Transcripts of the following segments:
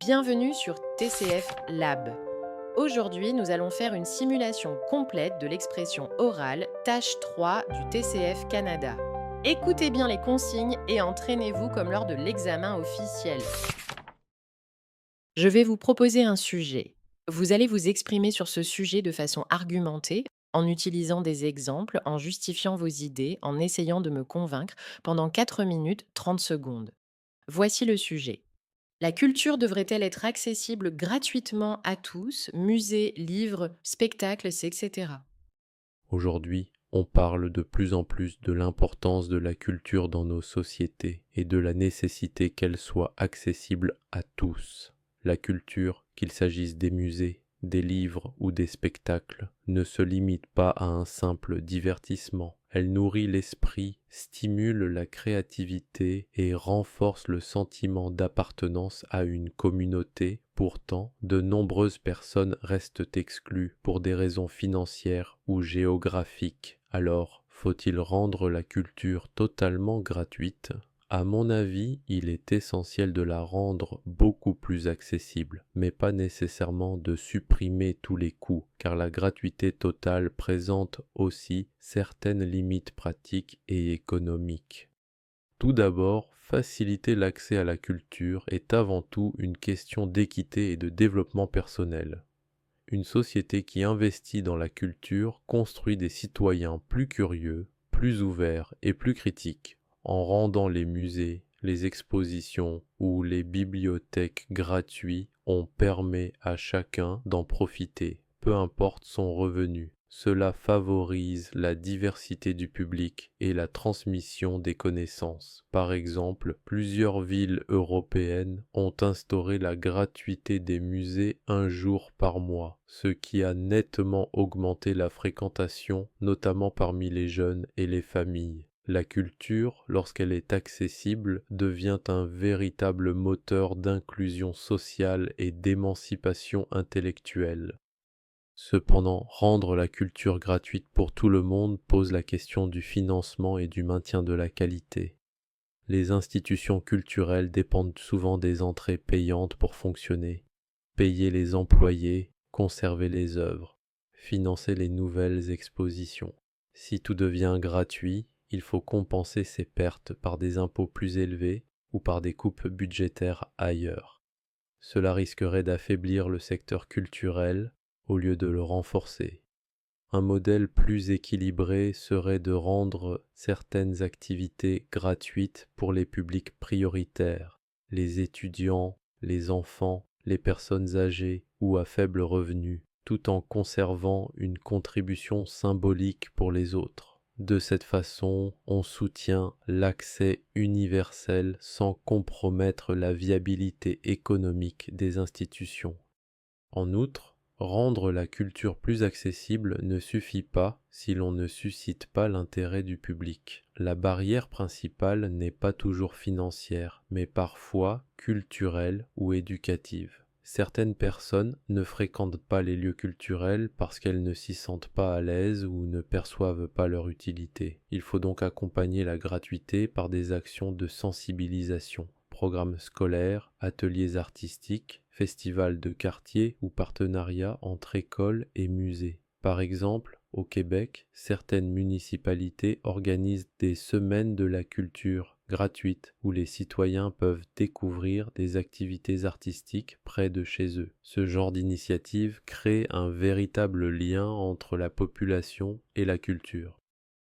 Bienvenue sur TCF Lab. Aujourd'hui, nous allons faire une simulation complète de l'expression orale tâche 3 du TCF Canada. Écoutez bien les consignes et entraînez-vous comme lors de l'examen officiel. Je vais vous proposer un sujet. Vous allez vous exprimer sur ce sujet de façon argumentée, en utilisant des exemples, en justifiant vos idées, en essayant de me convaincre pendant 4 minutes 30 secondes. Voici le sujet. La culture devrait-elle être accessible gratuitement à tous, musées, livres, spectacles, etc. Aujourd'hui, on parle de plus en plus de l'importance de la culture dans nos sociétés et de la nécessité qu'elle soit accessible à tous. La culture, qu'il s'agisse des musées, des livres ou des spectacles, ne se limite pas à un simple divertissement. Elle nourrit l'esprit, stimule la créativité et renforce le sentiment d'appartenance à une communauté. Pourtant, de nombreuses personnes restent exclues pour des raisons financières ou géographiques. Alors, faut-il rendre la culture totalement gratuite ? À mon avis, il est essentiel de la rendre beaucoup plus accessible, mais pas nécessairement de supprimer tous les coûts, car la gratuité totale présente aussi certaines limites pratiques et économiques. Tout d'abord, faciliter l'accès à la culture est avant tout une question d'équité et de développement personnel. Une société qui investit dans la culture construit des citoyens plus curieux, plus ouverts et plus critiques. En rendant les musées, les expositions ou les bibliothèques gratuits, on permet à chacun d'en profiter, peu importe son revenu. Cela favorise la diversité du public et la transmission des connaissances. Par exemple, plusieurs villes européennes ont instauré la gratuité des musées un jour par mois, ce qui a nettement augmenté la fréquentation, notamment parmi les jeunes et les familles. La culture, lorsqu'elle est accessible, devient un véritable moteur d'inclusion sociale et d'émancipation intellectuelle. Cependant, rendre la culture gratuite pour tout le monde pose la question du financement et du maintien de la qualité. Les institutions culturelles dépendent souvent des entrées payantes pour fonctionner, payer les employés, conserver les œuvres, financer les nouvelles expositions. Si tout devient gratuit, il faut compenser ces pertes par des impôts plus élevés ou par des coupes budgétaires ailleurs. Cela risquerait d'affaiblir le secteur culturel au lieu de le renforcer. Un modèle plus équilibré serait de rendre certaines activités gratuites pour les publics prioritaires, les étudiants, les enfants, les personnes âgées ou à faible revenu, tout en conservant une contribution symbolique pour les autres. De cette façon, on soutient l'accès universel sans compromettre la viabilité économique des institutions. En outre, rendre la culture plus accessible ne suffit pas si l'on ne suscite pas l'intérêt du public. La barrière principale n'est pas toujours financière, mais parfois culturelle ou éducative. Certaines personnes ne fréquentent pas les lieux culturels parce qu'elles ne s'y sentent pas à l'aise ou ne perçoivent pas leur utilité. Il faut donc accompagner la gratuité par des actions de sensibilisation. Programmes scolaires, ateliers artistiques, festivals de quartier ou partenariats entre écoles et musées. Par exemple, au Québec, certaines municipalités organisent des semaines de la culture gratuites où les citoyens peuvent découvrir des activités artistiques près de chez eux. Ce genre d'initiative crée un véritable lien entre la population et la culture.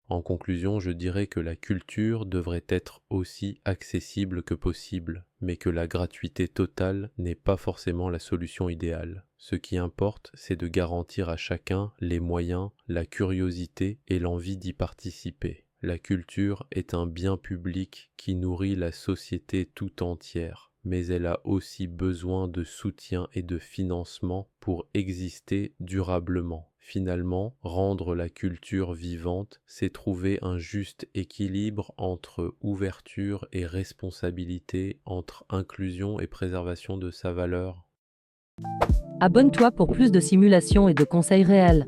En conclusion, je dirais que la culture devrait être aussi accessible que possible, mais que la gratuité totale n'est pas forcément la solution idéale. Ce qui importe, c'est de garantir à chacun les moyens, la curiosité et l'envie d'y participer. La culture est un bien public qui nourrit la société tout entière, mais elle a aussi besoin de soutien et de financement pour exister durablement. Finalement, rendre la culture vivante, c'est trouver un juste équilibre entre ouverture et responsabilité, entre inclusion et préservation de sa valeur. Abonne-toi pour plus de simulations et de conseils réels.